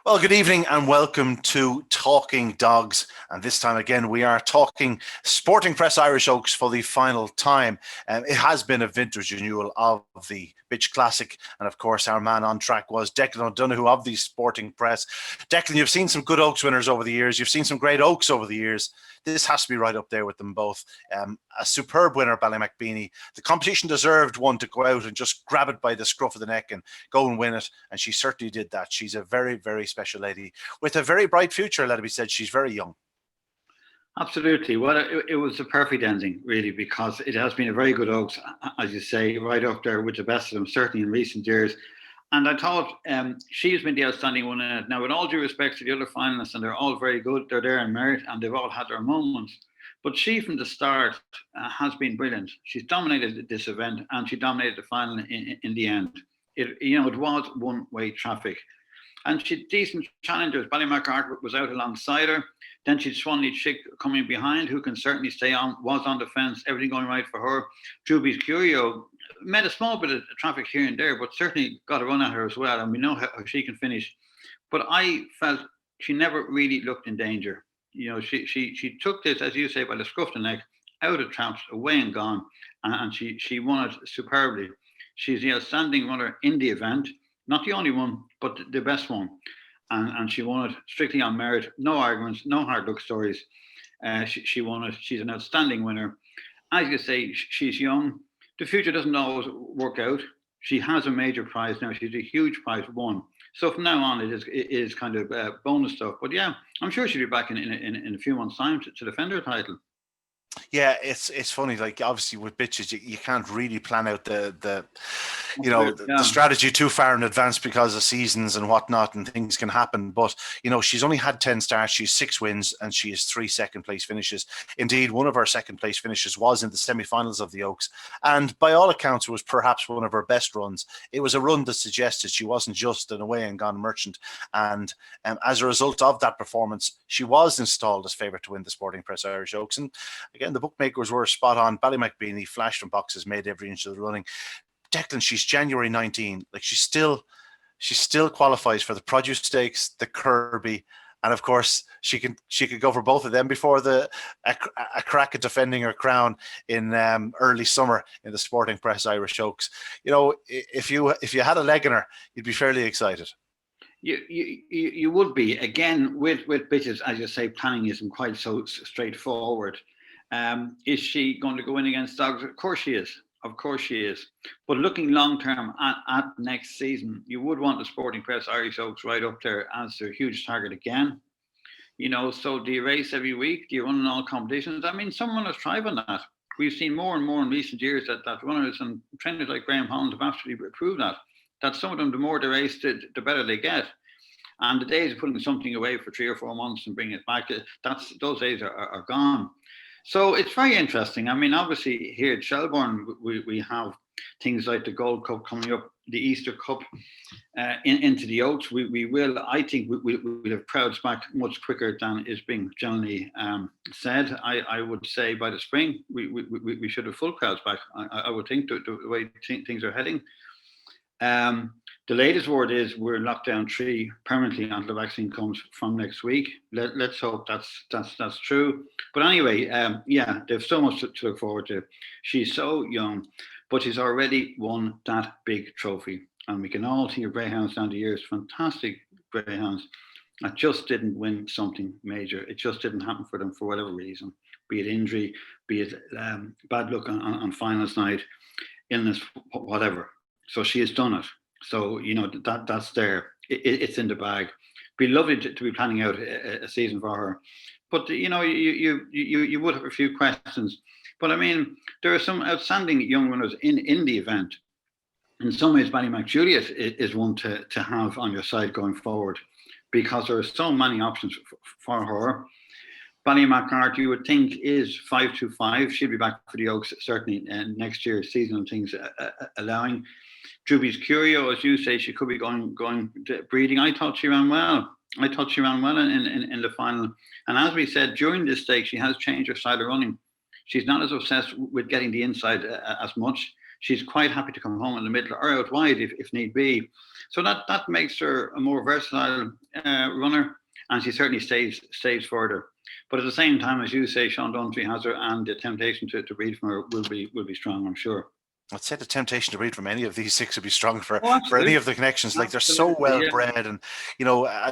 Well, good evening and welcome to Talking Dogs. And this time again, we are talking Sporting Press Irish Oaks for the final time. It has been a vintage renewal of the Bitch Classic. And of course, our man on track was Declan O'Donoghue of the Sporting Press. Declan, you've seen some good Oaks winners over the years. You've seen some great Oaks over the years. This has to be right up there with them both. A superb winner, Ballymac Beanie. The competition deserved one to go out and just grab it by the scruff of the neck and go and win it. And she certainly did that. She's a very, very special lady with a very bright future, let it be said. She's very young. Absolutely. Well, it was a perfect ending, really, because it has been a very good Oaks, as you say, right up there with the best of them, certainly in recent years. And I thought she's been the outstanding one in it. Now, with all due respect to the other finalists, and they're all very good, they're there in merit, and they've all had their moments. But she, from the start, has been brilliant. She's dominated this event, and she dominated the final in the end. It was one-way traffic. And she had decent challengers. Ballymac was out alongside her. Then she'd Swanley Chick coming behind, who can certainly stay on, was on the fence, everything going right for her. Juby's Curio met a small bit of traffic here and there, but certainly got a run at her as well. And we know how she can finish. But I felt she never really looked in danger. She took this, as you say, by the scruff of the neck, out of traps, away and gone. And she won it superbly. She's the outstanding runner in the event. Not the only one, but the best one. And she won it strictly on merit. No arguments, no hard luck stories. She won it. She's an outstanding winner. As you say, she's young. The future doesn't always work out. She has a major prize now. She's a huge prize won. So from now on, it is kind of bonus stuff. But yeah, I'm sure she'll be back in a few months' time to defend her title. Yeah, it's funny. Like, obviously with bitches, you can't really plan out the strategy too far in advance because of seasons and whatnot, and things can happen. But she's only had 10 starts, she's 6 wins, and she has 3 second-place finishes. Indeed, one of her second-place finishes was in the semi-finals of the Oaks, and by all accounts, it was perhaps one of her best runs. It was a run that suggested she wasn't just an away and gone merchant, and as a result of that performance, she was installed as favourite to win the Sporting Press Irish Oaks. And again, the bookmakers were spot on. Ballymac Beanie flashed from boxes, made every inch of the running. Declan, she's January 19. Like, she still qualifies for the Produce Stakes, the Kirby, and of course she could go for both of them before a crack at defending her crown in early summer in the Sporting Press Irish Oaks. If you had a leg in her, you'd be fairly excited. You would be. Again, with bitches, as you say, planning isn't quite so straightforward. Is she going to go in against dogs? Of course she is. Of course she is. But looking long term at next season, you would want the Sporting Press Irish Oaks right up there as their huge target again. So do you race every week? Do you run in all competitions? I mean, some runners thrive on that. We've seen more and more in recent years that runners and trainers like Graham Holland have absolutely proved that some of them, the more they race, the better they get. And the days of putting something away for 3 or 4 months and bringing it back, those days are gone. So it's very interesting. I mean, obviously here at Shelbourne, we have things like the Gold Cup coming up, the Easter Cup into the Oaks. I think we'll have crowds back much quicker than is being generally said. I would say by the spring, we should have full crowds back. I would think the way things are heading. The latest word is we're in lockdown 3 permanently until the vaccine comes from next week. Let's hope that's true. But anyway, there's so much to look forward to. She's so young, but she's already won that big trophy. And we can all think of Greyhounds down the years, fantastic Greyhounds, that just didn't win something major. It just didn't happen for them for whatever reason, be it injury, be it bad luck on finals night, illness, whatever. So she has done it. So, that's there. It's in the bag. Be lovely to be planning out a season for her. But, you would have a few questions. But, I mean, there are some outstanding young runners in the event. In some ways, Ballymac Juliet is one to have on your side going forward because there are so many options for her. Ballymac Art, you would think, is 5-5. She'll be back for the Oaks certainly next year's season and things allowing. Juby's Curio, as you say, she could be going to breeding. I thought she ran well. in the final. And as we said, during this stake, she has changed her style of running. She's not as obsessed with getting the inside as much. she's quite happy to come home in the middle or out wide if need be. So that makes her a more versatile runner, and she certainly stays further. But at the same time, as you say, Sean Dunphy has her, and the temptation to read from her will be strong, I'm sure. I'd say the temptation to read from any of these six would be strong for Oh, any of the connections. Like, they're so well bred, and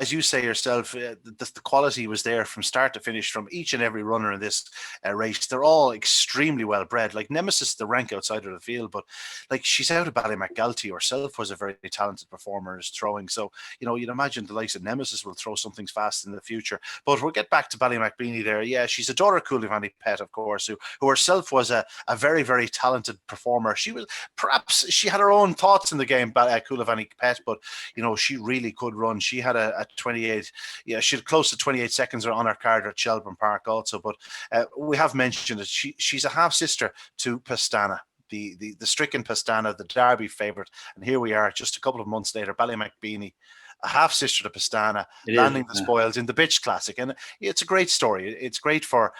as you say yourself, the quality was there from start to finish from each and every runner in this race. They're all extremely well bred. Like Nemesis, the rank outside of the field, but like, she's out of Ballymac herself, was a very talented performer as throwing. So you'd imagine the likes of Nemesis will throw something fast in the future. But we'll get back to Ballymac Beanie there. Yeah, she's a daughter of Coulivanny Pet, of course, who herself was a very talented performer. She had her own thoughts in the game, Coulivanny Pet, but she really could run. She had a 28, she had close to 28 seconds on her card at Shelburne Park also. But we have mentioned it. She's a half sister to Pastana, the stricken Pastana, the Derby favourite. And here we are, just a couple of months later, Ballymac Beanie, a half sister to Pastana, landing the spoils in the Bitch Classic, and it's a great story. It's great for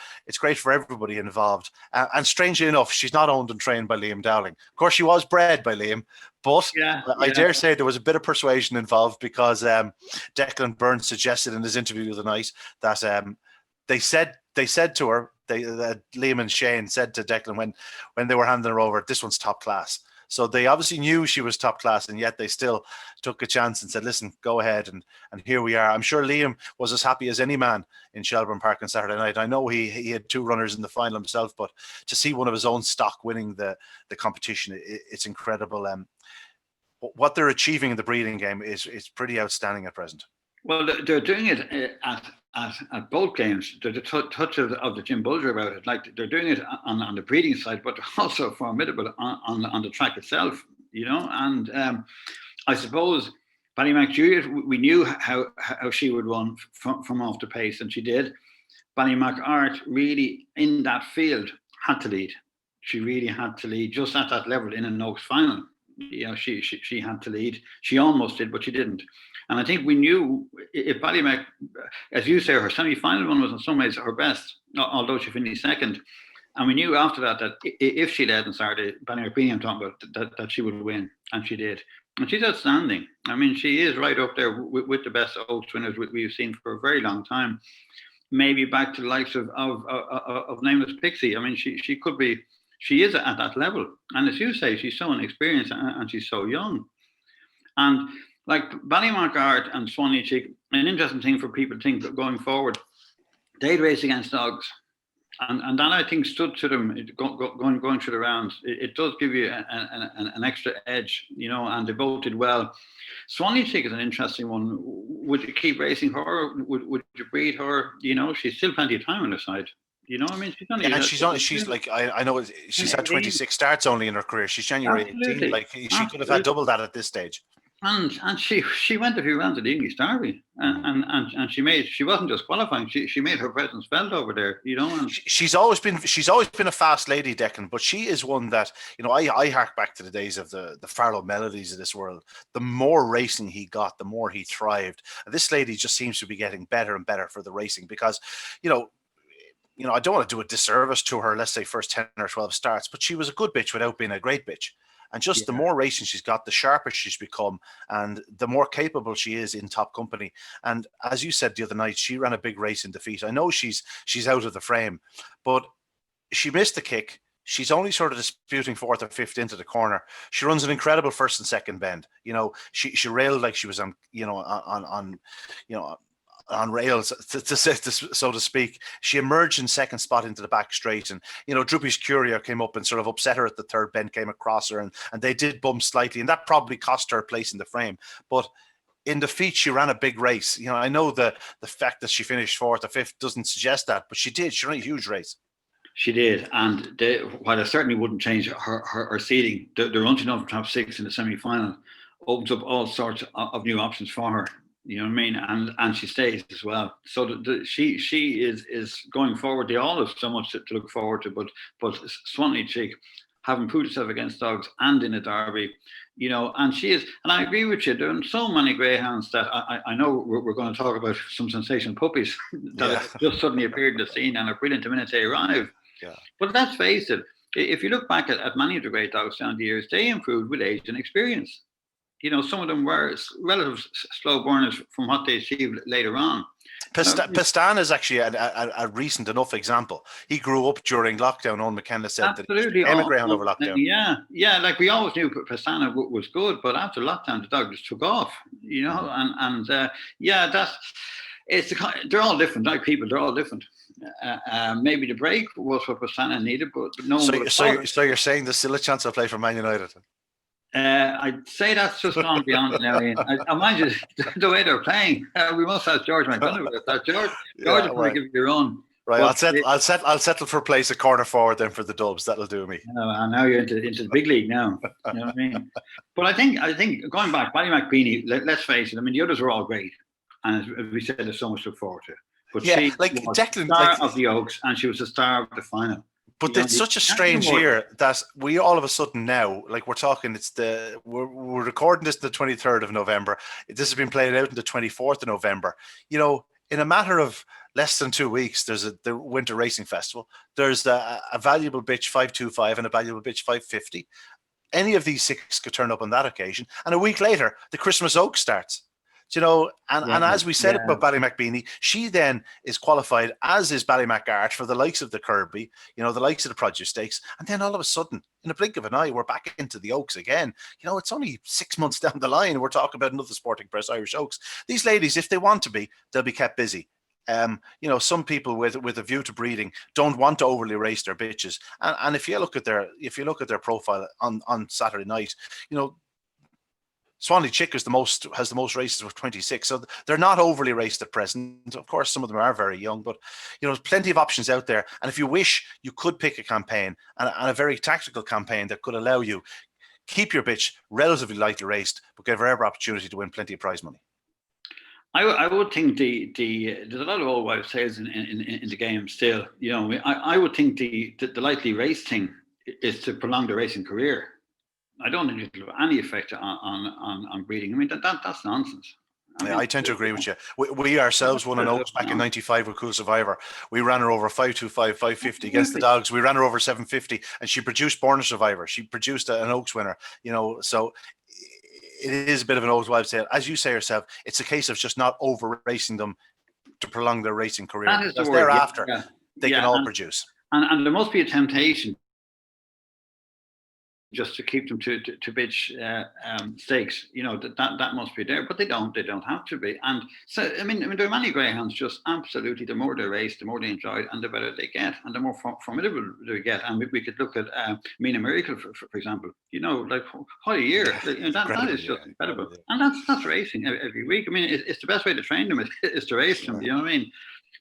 everybody involved. And strangely enough, she's not owned and trained by Liam Dowling. Of course, she was bred by Liam, but I dare say there was a bit of persuasion involved, because Declan Byrne suggested in his interview the night that they said to her, Liam and Shane said to Declan when they were handing her over, "This one's top class." So they obviously knew she was top class, and yet they still took a chance and said, "Listen, go ahead." And here we are. I'm sure Liam was as happy as any man in Shelburne Park on Saturday night. I know he had two runners in the final himself, but to see one of his own stock winning the competition, it's incredible. What they're achieving in the breeding game is pretty outstanding at present. Well, they're doing it at both games. There's a touch of the Jim Bulger about it. Like, they're doing it on the breeding side, but they're also formidable on the track itself. And I suppose Ballymac Juliet, we knew how she would run from off the pace, and she did. Ballymac Art really in that field had to lead. She really had to lead just at that level in an Oaks final. She had to lead. She almost did, but she didn't. And I think we knew if Ballymac, as you say, her semi-final run was in some ways her best, although she finished second. And we knew after that if she led on Saturday, Ballymac Beanie, I'm talking about, that she would win, and she did. And she's outstanding. I mean, she is right up there with the best Oaks winners we've seen for a very long time. Maybe back to the likes of Nameless Pixie. I mean, she could be. She is at that level. And as you say, she's so inexperienced and she's so young. And like Ballymac Art and Swanee Chick, an interesting thing for people to think going forward, they'd race against dogs. And that, I think, stood to them going through the rounds. It does give you an extra edge, and they both did well. Swanee Chick is an interesting one. Would you keep racing her? Would you breed her? She's still plenty of time on her side. I mean, she's only. And she's like, I know she's had 26 starts only in her career. She's January 18. Like, she could have had double that at this stage. And she went a few rounds at the English Derby, and she wasn't just qualifying. She made her presence felt over there. And she's always been a fast lady, Declan. But she is one that I hark back to the days of the Farlow Melodies of this world. The more racing he got, the more he thrived. And this lady just seems to be getting better and better for the racing, because I don't want to do a disservice to her, let's say, first 10 or 12 starts, but she was a good bitch without being a great bitch. And just the more racing she's got, the sharper she's become, and the more capable she is in top company. And as you said the other night, she ran a big race in defeat. I know she's out of the frame, but she missed the kick. She's only sort of disputing fourth or fifth into the corner. She runs an incredible first and second bend. She railed like she was on rails, so to speak. She emerged in second spot into the back straight, and Droopy's Courier came up and sort of upset her at the third bend, came across her, and they did bump slightly, and that probably cost her a place in the frame. But in defeat, she ran a big race. I know the fact that she finished fourth or fifth doesn't suggest that, but she ran a huge race. She did, and while it certainly wouldn't change her seeding, the run she done from top six in the semi-final opens up all sorts of new options for her. You know what I mean? And she stays as well. So she is going forward. They all have so much to look forward to. But Swanee Chick, having proved herself against dogs and in a derby, and she is. And I agree with you. There are so many greyhounds that I know we're going to talk about some sensational puppies that have just suddenly appeared in the scene and are brilliant the minute they arrive. Yeah. But let's face it, If you look back at many of the great dogs down the years, they improved with age and experience. Some of them were relative slow burners from what they achieved later on. Pestan is actually a recent enough example. He grew up during lockdown. Owen McKenna said absolutely. that he became a greyhound over lockdown. Yeah. Like we always knew Pestan was good, but after lockdown, the dog just took off. They're all different. Like people, they're all different. Maybe the break was what Pestan needed, but no one. So you're saying there's still a chance I'll play for Man United? I'd say that's just gone beyond it now, Ian. I mind you, the way they're playing. We must have George McDonough with that. George will probably give you your own. Right, I'll settle for a place a corner forward then for the Dubs. That'll do me. Now you're into the big league now. You know what I mean? But I think going back, Ballymac Beanie. Let's face it. I mean, the others were all great, and as we said, there's so much to look forward to. But she was Declan, the star of the Oaks, and she was the star of the final. But it's such a strange year that we all of a sudden now, like we're talking, we're recording this the 23rd of November. This has been played out on the 24th of November. In a matter of less than 2 weeks, there's the Winter Racing Festival. There's a valuable bitch 525 and a valuable bitch 550. Any of these 6 could turn up on that occasion. And a week later, the Christmas Oak starts. And as we said about Ballymac Beanie, she then is qualified, as is Ballymac Art, for the likes of the Kirby, the likes of the Produce Stakes. And then all of a sudden, in a blink of an eye, we're back into the Oaks again. It's only 6 months down the line. We're talking about another Sporting Press Irish Oaks. These ladies, if they want to be, they'll be kept busy. Some people with a view to breeding don't want to overly race their bitches. And if you look at their profile on Saturday night, Swanley Chick has the most races with 26, so they're not overly raced at present. Of course, some of them are very young, but there's plenty of options out there. And if you wish, you could pick a campaign and a very tactical campaign that could allow you keep your bitch relatively lightly raced, but give her every opportunity to win plenty of prize money. I would think there's a lot of old wives' tales in the game still. I would think the lightly race thing is to prolong the racing career. I don't think it'll have any effect on breeding. I mean, that's nonsense. I tend to agree with you. We ourselves won an Oaks back in '95 with Cool Survivor. We ran her over 525, 550 against the dogs. We ran her over 750, and she produced Born a Survivor. She produced an Oaks winner. So it is a bit of an old wives' tale. As you say yourself, it's a case of just not over racing them to prolong their racing career. That is the word. Thereafter, they can all produce. And there must be a temptation just to keep them to bitch stakes, that must be there, but they don't have to be. And so I mean there are many greyhounds just absolutely, the more they race, the more they enjoy it, and the better they get, and the more formidable they get. And we could look at Mina Miracle for example, like what a year. That is just incredible. And that's racing every week. I mean, it's the best way to train them is to race them. You know what I mean?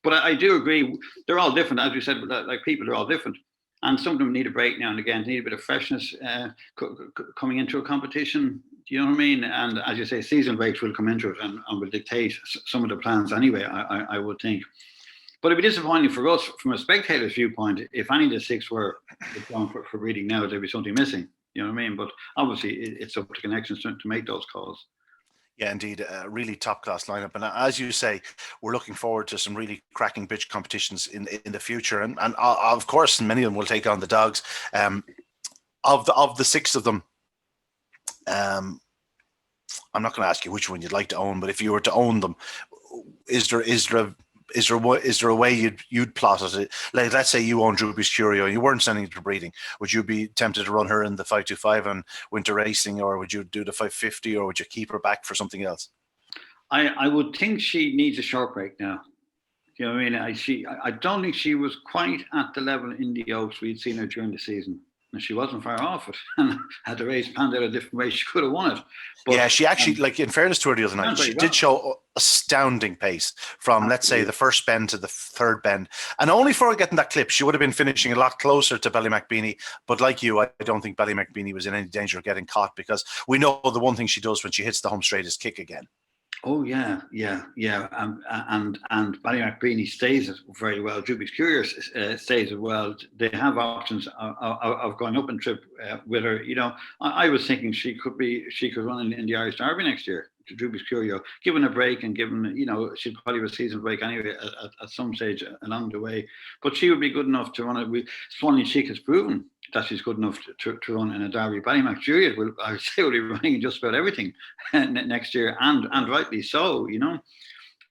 But I do agree, they're all different, as we said. Like people are all different. And some of them need a break now and again. They need a bit of freshness coming into a competition. Do you know what I mean? And as you say, season breaks will come into it and will dictate some of the plans anyway, I would think. But it'd be disappointing for us from a spectator's viewpoint if any of the 6 were going for breeding now, there'd be something missing. You know what I mean? But obviously, it's up to connections to make those calls. Yeah, indeed, a really top-class lineup. And as you say, we're looking forward to some really cracking bitch competitions in the future. And of course, many of them will take on the dogs. Of the 6 of them, I'm not going to ask you which one you'd like to own, but if you were to own them, is there a way you'd plot it? Like, let's say you own Droopy's Curio and you weren't sending it to breeding. Would you be tempted to run her in the 525 and Winter Racing, or would you do the 550, or would you keep her back for something else? I would think she needs a short break now. You know what I mean? I don't think she was quite at the level in the Oaks we'd seen her during the season. And she wasn't far off it. And had the race panned out a different way, she could have won it. But, yeah, she actually, in fairness to her the other night, she did show astounding pace from, let's say, the first bend to the third bend. And only for getting that clip, she would have been finishing a lot closer to Ballymac Beanie. But like you, I don't think Ballymac Beanie was in any danger of getting caught, because we know the one thing she does when she hits the home straight is kick again. Oh yeah. And Ballymac Beanie stays very well. Droopy's Curious stays as well. They have options of going up and trip with her. I was thinking she could run in the Irish Derby next year. Droopy's Curio, given a break and given she'd probably have a season break anyway at some stage along the way. But she would be good enough to run it. Swanley Chic has proven that she's good enough to run in a Derby. Ballymac Juliet will, I would say, will be running in just about everything next year, and rightly so.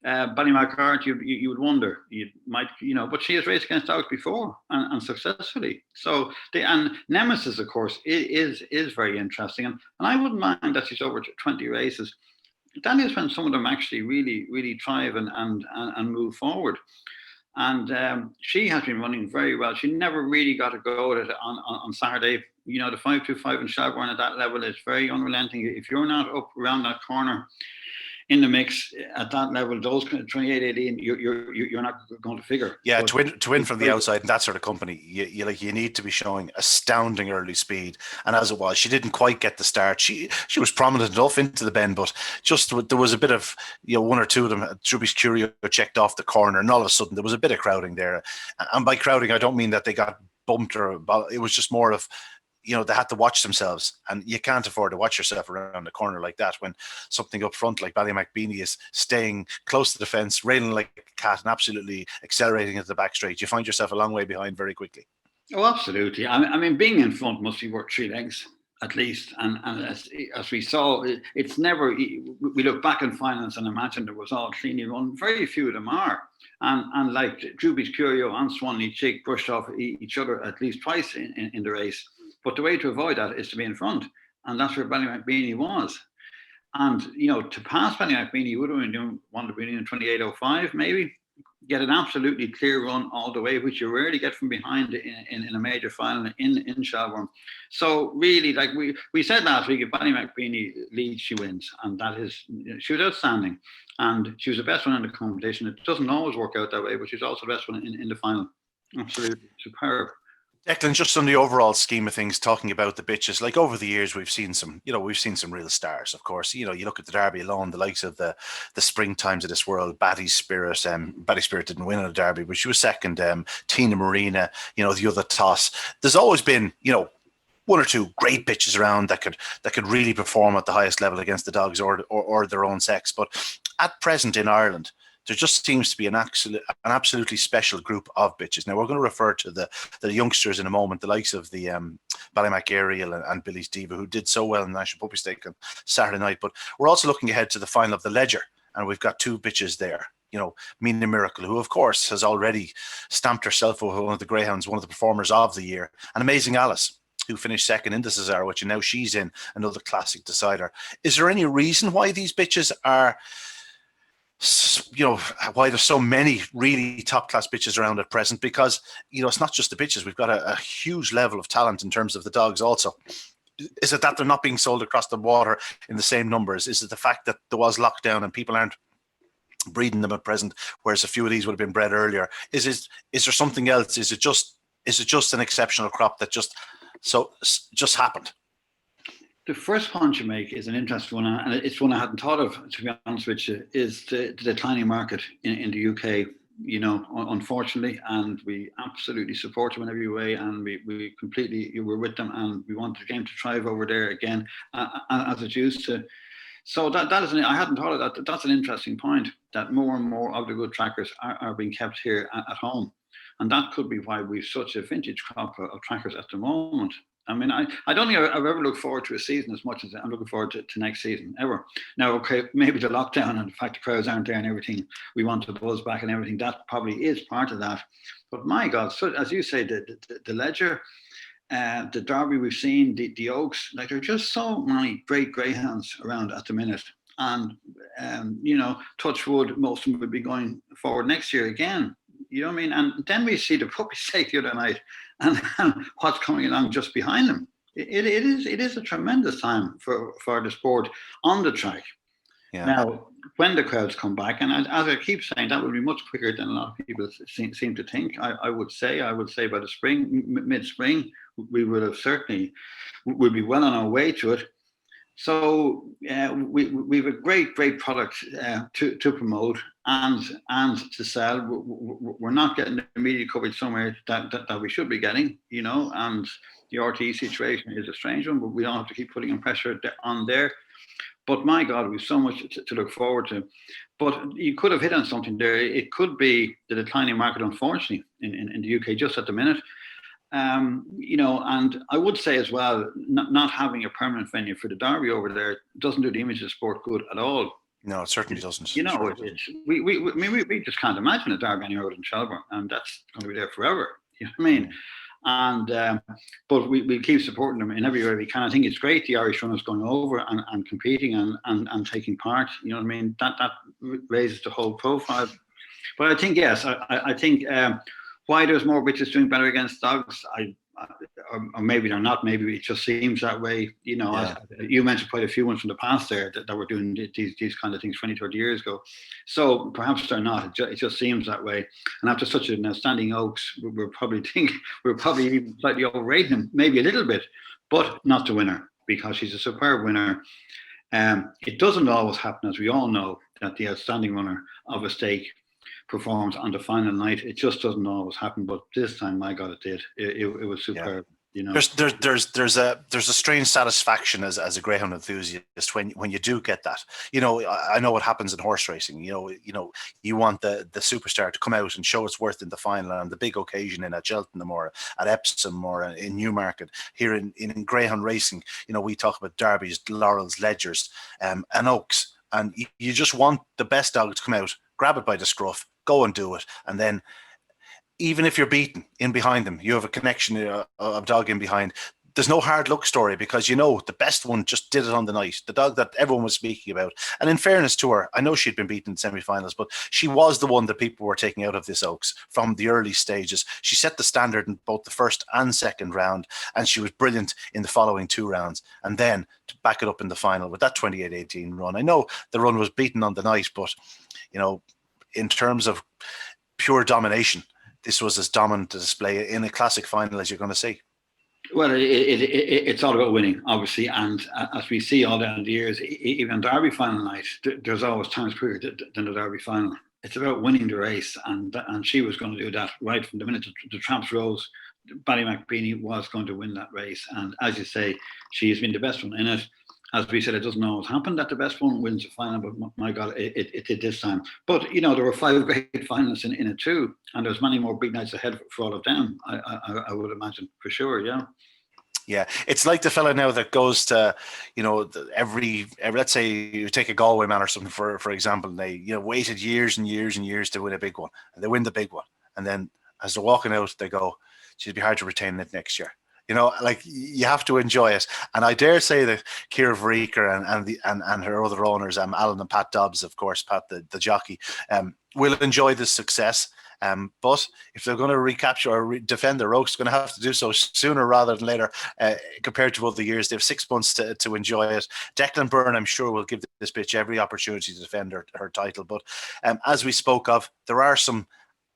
Ballymac Art, you would wonder, but she has raced against dogs before and successfully. So and Nemesis, of course, is very interesting, and I wouldn't mind that she's over 20 races. That is when some of them actually really thrive and move forward. And she has been running very well. She never really got a go at it on Saturday. The 525 in Shelbourne at that level is very unrelenting. If you're not up around that corner in the mix at that level, those 28-18, you're not going to figure. Yeah, to win from the outside in that sort of company, you need to be showing astounding early speed. And as it was, she didn't quite get the start. She was prominent enough into the bend, but just there was a bit of one or two of them. Drewby's Curio checked off the corner, and all of a sudden there was a bit of crowding there. And by crowding, I don't mean that they got bumped it was just more of, they had to watch themselves, and you can't afford to watch yourself around the corner like that when something up front like Ballymac Beanie is staying close to the fence, railing like a cat and absolutely accelerating into the back straight. You find yourself a long way behind very quickly. Oh, absolutely. I mean, being in front must be worth 3 legs at least. And as we saw, it's never, we look back in finals and imagine there was all cleanly run. Very few of them are. And like Drewby's Curio and Swanley Chick brushed off each other at least twice in the race. But the way to avoid that is to be in front. And that's where Ballymac Beanie was. And, to pass Ballymac Beanie, you would have wanted to be in 28.05, maybe. Get an absolutely clear run all the way, which you rarely get from behind in a major final in Shelbourne. So really, like we said last week, if Ballymac Beanie leads, she wins. And that is, she was outstanding. And she was the best one in the competition. It doesn't always work out that way, but she's also the best one in the final. Absolutely superb. Declan, just on the overall scheme of things, talking about the bitches, like over the years, we've seen some real stars, of course. You look at the Derby alone, the likes of the Springtimes of this world, Batty Spirit. Batty Spirit didn't win in a Derby, but she was second. Tina Marina, the other toss. There's always been, one or two great bitches around that could really perform at the highest level against the dogs or their own sex. But at present in Ireland, there just seems to be an absolutely special group of bitches. Now, we're going to refer to the youngsters in a moment, the likes of the Ballymac Ariel and Billy's Diva, who did so well in the National Puppy Stake on Saturday night. But we're also looking ahead to the final of the Ledger, and we've got 2 bitches there. Mina Miracle, who, of course, has already stamped herself as one of the Greyhounds, one of the performers of the year, and Amazing Alice, who finished second in the Cesar, which now she's in another classic decider. Is there any reason why these bitches are... why there's so many really top class bitches around at present? Because it's not just the bitches. We've got a huge level of talent in terms of the dogs also. Is it that they're not being sold across the water in the same numbers? Is it the fact that there was lockdown and people aren't breeding them at present, whereas a few of these would have been bred earlier? Is there something else? Is it just an exceptional crop that just happened? The first point you make is an interesting one, and it's one I hadn't thought of, to be honest with you, is the declining market in the UK, unfortunately, and we absolutely support them in every way, and we completely, we're with them, and we want the game to thrive over there again, as it used to. So that is, I hadn't thought of that. That's an interesting point, that more and more of the good trackers are being kept here at home. And that could be why we've such a vintage crop of trackers at the moment. I mean, I don't think I've ever looked forward to a season as much as I'm looking forward to next season, ever. Now, okay, maybe the lockdown and the fact the crowds aren't there and everything, we want the buzz back and everything, that probably is part of that. But my God, so as you say, the Ledger, the Derby we've seen, the Oaks, like there are just so many great greyhounds around at the minute. And, touch wood, most of them will be going forward next year again. You know what I mean? And then we see the puppy stake the other night and what's coming along just behind them. It is a tremendous time for the sport on the track. Yeah. Now, when the crowds come back, and as I keep saying, that will be much quicker than a lot of people seem to think. I would say by the spring, mid-spring, we will have certainly, we'll be well on our way to it. So we have a great product to promote and to sell. We're not getting the media coverage somewhere that we should be getting, and the RTE situation is a strange one, but we don't have to keep putting pressure on there. But my God, we've so much to look forward to. But you could have hit on something there. It could be the declining market, unfortunately, in the UK just at the minute. And I would say as well, not having a permanent venue for the Derby over there doesn't do the image of the sport good at all. No, it certainly doesn't. We just can't imagine a Derby anywhere other than Shelbourne, and that's going to be there forever. You know what I mean? And but we keep supporting them in every way we can. I think it's great the Irish runners going over and competing and taking part. You know what I mean? That raises the whole profile. But I think yes, I think why there's more bitches doing better against dogs, or maybe they're not. Maybe it just seems that way. You mentioned quite a few ones from the past there that were doing these kind of things 20, 30 years ago. So perhaps they're not. It just seems that way. And after such an outstanding Oaks, we're probably even slightly overrating him, maybe a little bit, but not the winner, because she's a superb winner. It doesn't always happen, as we all know, that the outstanding runner of a stake performs on the final night. It just doesn't always happen, but this time, my God, it did. It was superb. There's a strange satisfaction as a greyhound enthusiast when you do get that. I know what happens in horse racing. You want the superstar to come out and show its worth in the final on the big occasion at Cheltenham or at Epsom or in Newmarket. Here in greyhound racing, we talk about derbies, laurels, ledgers, and oaks, and you just want the best dog to come out, grab it by the scruff, go and do it, and then, even if you're beaten in behind them, you have a connection of dog in behind. There's no hard luck story, because the best one just did it on the night. The dog that everyone was speaking about. And in fairness to her, I know she'd been beaten in semi-finals, but she was the one that people were taking out of this Oaks from the early stages. She set the standard in both the first and second round, and she was brilliant in the following two rounds. And then to back it up in the final with that 28-18 run. I know the run was beaten on the night, but in terms of pure domination, this was as dominant a display in a classic final as you're going to see. Well, it's all about winning, obviously, and as we see all down the years, even Derby final night, there's always times quicker than the Derby final. It's about winning the race, and she was going to do that right from the minute the tramps rose. Ballymac Beanie was going to win that race, and as you say, she has been the best one in it. As we said, it doesn't always happen that the best one wins the final, but my God, it did this time. But, there were 5 great finalists in it too, and there's many more big nights ahead for all of them, I would imagine, for sure, yeah. Yeah, it's like the fella now that goes to, every let's say you take a Galway man or something, for example, and they, waited years and years and years to win a big one, and they win the big one. And then as they're walking out, they go, it'd be hard to retain it next year. You have to enjoy it, and I dare say that Ciara Varriker and her other owners, Alan and Pat Dobbs, of course, Pat the jockey, will enjoy this success. But if they're going to recapture or defend their Oaks, they're going to have to do so sooner rather than later. Compared to other years, they have 6 months to enjoy it. Declan Byrne, I'm sure, will give this bitch every opportunity to defend her title. But as we spoke of, there are some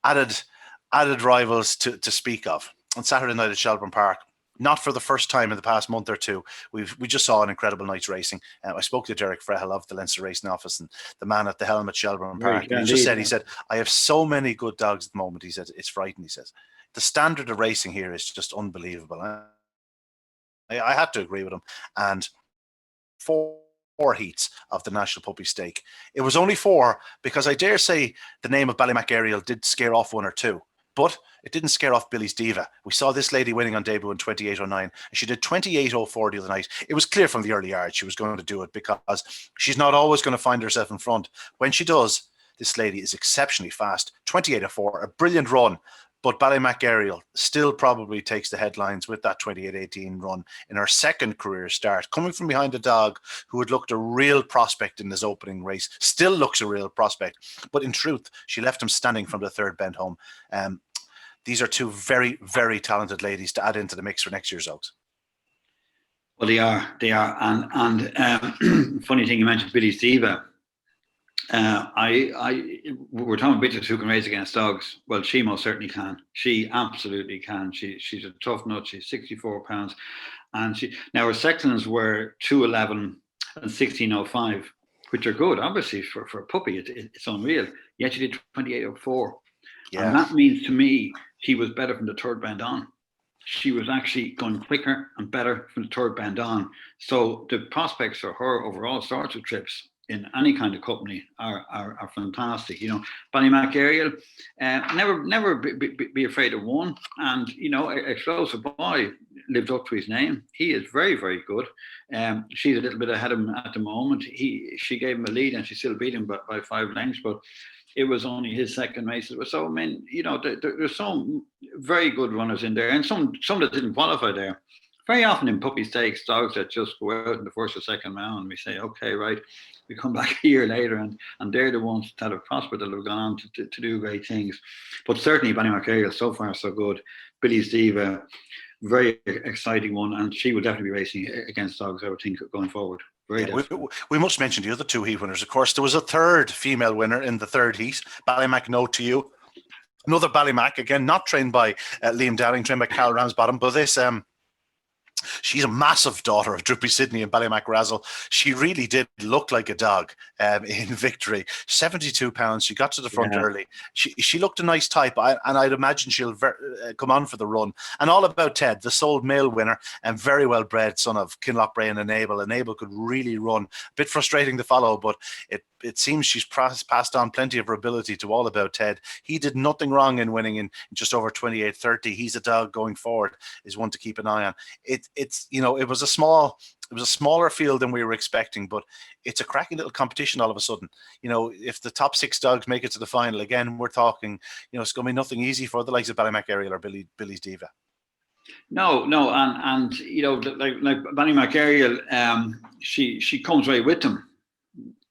added rivals to speak of. On Saturday night at Shelbourne Park, not for the first time in the past month or two, we just saw an incredible night's racing. I spoke to Derek Frehel of the Leinster Racing Office and the man at the helm at Shelbourne Park. And he said, I have so many good dogs at the moment. He said, it's frightening. He says, the standard of racing here is just unbelievable. I had to agree with him. And 4 heats of the National Puppy Stake. It was only 4 because I dare say the name of Ballymac Ariel did scare off 1 or 2. But it didn't scare off Billy's Diva. We saw this lady winning on debut in 28.09, and she did 28.04 the other night. It was clear from the early yard she was going to do it, because she's not always going to find herself in front. When she does, this lady is exceptionally fast. 28.04, a brilliant run. But Ballymac Ariel still probably takes the headlines with that 28.18 run in her second career start, coming from behind a dog who had looked a real prospect in this opening race, still looks a real prospect. But in truth, she left him standing from the third bend home. These are 2 very, very talented ladies to add into the mix for next year's Oaks. Well, they are. And funny thing, you mentioned Billy's Diva. We're talking about bitches who can race against dogs. Well, she most certainly can. She absolutely can. She's a tough nut. She's 64 pounds, and now her seconds were 2.11 and 16.05, which are good, obviously for a puppy. It's unreal. Yet she did 28.04, and that means to me she was better from the third bend on. She was actually going quicker and better from the third bend on. So the prospects for her over all sorts of trips in any kind of company are fantastic. You know, Ballymac Ariel, never be afraid of one. And, you know, Explosive Boy lived up to his name. He is very, very good. She's a little bit ahead of him at the moment. She gave him a lead and she still beat him by 5 lengths, but it was only his second race. So, I mean, you know, there's some very good runners in there and some that didn't qualify there. Very often in puppy stakes, dogs that just go out in the first or second round, we say, okay, right, we come back a year later and they're the ones that have prospered, that have gone on to do great things. But certainly Ballymac Ariel, so far so good. Billy's Diva, very exciting one, and she will definitely be racing against dogs, I would think, going forward. We must mention the other 2 heat winners. Of course, there was a third female winner in the third heat, Ballymac No To You. Another Ballymac, again, not trained by Liam Dowling, trained by Carol Ramsbottom, but this... she's a massive daughter of Droopy Sydney and Ballymac Razzle. She really did look like a dog in victory. 72 pounds. She got to the front early. She looked a nice type, and I'd imagine she'll come on for the run. And All About Ted, the sole male winner, and very well bred son of Kinloch Bray and Enable. Enable could really run. A bit frustrating to follow, but it seems she's passed on plenty of her ability to All About Ted. He did nothing wrong in winning in just over 28.30. He's a dog going forward, is one to keep an eye on. It's you know, it was a smaller field than we were expecting, but it's a cracking little competition all of a sudden. You know, if the top 6 dogs make it to the final, again, we're talking, you know, it's going to be nothing easy for the likes of Ballymac Ariel or Billy's Diva. No, and you know, like Ballymac Ariel, she comes right with them.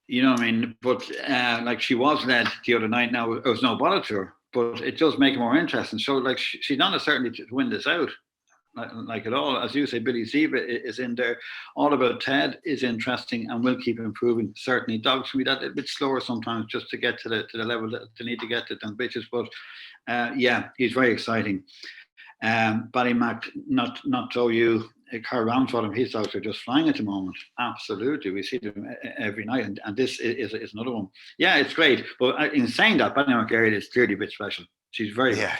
You know what I mean? But like she was led the other night. Now it was no bother to her, but it does make it more interesting. So like she's not necessarily to win this out. Like at all, as you say, Billy Ziva is in there. All About Ted is interesting and will keep improving. Certainly, dogs can be that a bit slower sometimes just to get to the level that they need to get to than bitches. But yeah, he's very exciting. Ballymac, not so you. Carl Ramsbottom, his dogs are just flying at the moment. Absolutely, we see them every night, and this is another one. Yeah, it's great. But in saying that, Ballymac Ariel is clearly a bit special. She's very yeah.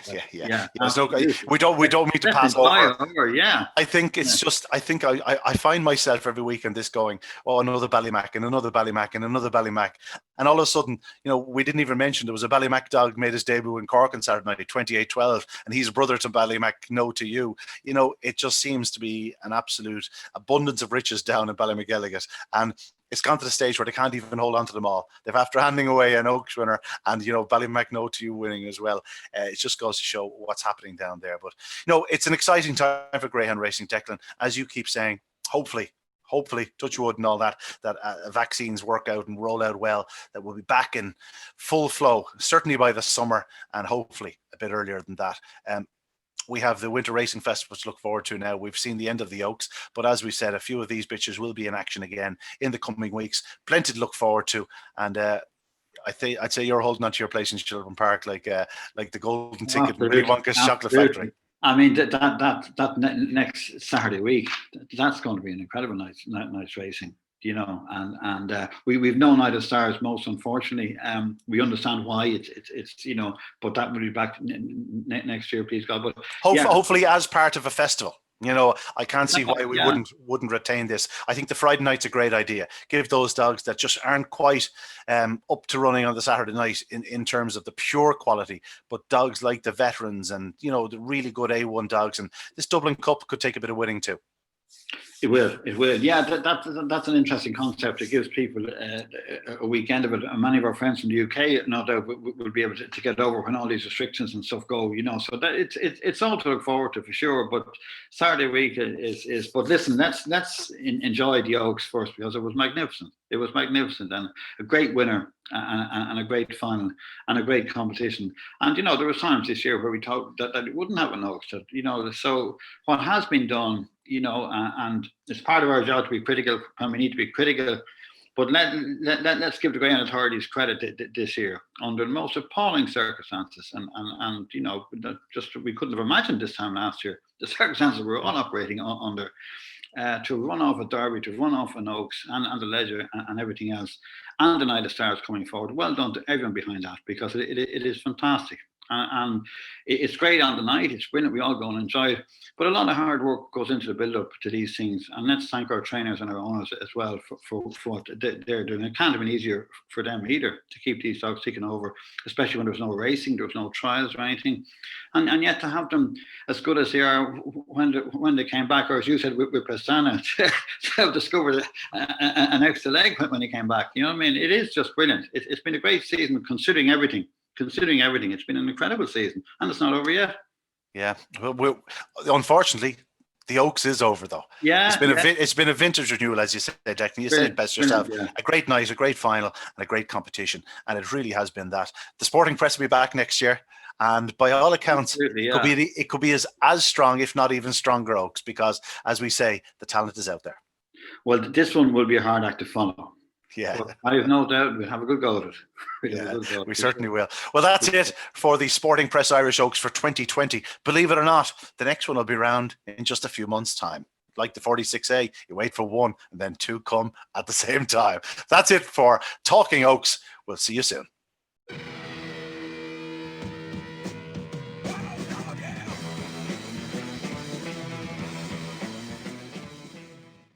So we don't need to pass over. Yeah, I think it's just I find myself every weekend this going, oh, another Ballymac and another Ballymac and another Ballymac, and all of a sudden, you know, we didn't even mention there was a Ballymac dog made his debut in Cork on Saturday night, 28-12, and he's brother to Ballymac No To You. You know, it just seems to be an absolute abundance of riches down in BallymacGilligan, and it's gone to the stage where they can't even hold on to them all. They've after handing away an Oaks winner and, you know, Ballymac No To You winning as well. It just goes to show what's happening down there. But, you know, it's an exciting time for greyhound racing, Declan. As you keep saying, hopefully, touch wood and all that vaccines work out and roll out well, that we'll be back in full flow, certainly by the summer and hopefully a bit earlier than that. We have the Winter Racing Festival to look forward to now. We've seen the end of the Oaks, but as we said, a few of these bitches will be in action again in the coming weeks. Plenty to look forward to, and I'd say you're holding on to your place in Children Park like the golden ticket in Willy Wonka's chocolate factory. I mean that next Saturday week, that's going to be an incredible nice racing. You know, and we've known Night of Stars most unfortunately. We understand why it's you know, but that will be back next year, please God. But hopefully as part of a festival. You know, I can't see why we wouldn't retain this. I think the Friday night's a great idea. Give those dogs that just aren't quite up to running on the Saturday night in terms of the pure quality, but dogs like the veterans and, you know, the really good A1 dogs. And this Dublin Cup could take a bit of winning too. It will. Yeah, that's an interesting concept. It gives people a weekend of it. And many of our friends from the UK, no doubt, will be able to get over when all these restrictions and stuff go. You know, so that it's all to look forward to for sure. But Saturday week is. But listen, let's enjoy the Oaks first, because it was magnificent. It was magnificent and a great winner and a great final and a great competition. And you know, there was times this year where we thought that it wouldn't have an Oaks. You know, so what has been done. You know, and it's part of our job to be critical, and we need to be critical. But let's give the greyhound authorities credit this year under the most appalling circumstances, and you know, just we couldn't have imagined this time last year the circumstances we're all operating under. To run off a Derby, to run off an Oaks and the Leisure and everything else, and the Night of Stars coming forward. Well done to everyone behind that, because it is fantastic. And it's great on the night. It's brilliant. We all go and enjoy it. But a lot of hard work goes into the build-up to these things. And let's thank our trainers and our owners as well for what they're doing. It can't have been easier for them either to keep these dogs ticking over, especially when there was no racing, there was no trials or anything. And yet to have them as good as they are when they came back, or as you said with Prestana, to have discovered an extra leg when he came back. You know what I mean? It is just brilliant. It's been a great season considering everything. It's been an incredible season, and it's not over yet. Yeah, well, unfortunately, the Oaks is over though. Yeah, it's been a vintage renewal, as you said, Declan. You said it best yourself. Yeah. A great night, a great final, and a great competition, and it really has been that. The Sporting Press will be back next year, and by all accounts, it could be as strong, if not even stronger, Oaks, because as we say, the talent is out there. Well, this one will be a hard act to follow. Yeah, but I have no doubt we'll have a good go at it. We certainly will. Well, that's it for the Sporting Press Irish Oaks for 2020. Believe it or not, the next one will be around in just a few months' time. Like the 46A, you wait for one and then two come at the same time. That's it for Talking Oaks. We'll see you soon.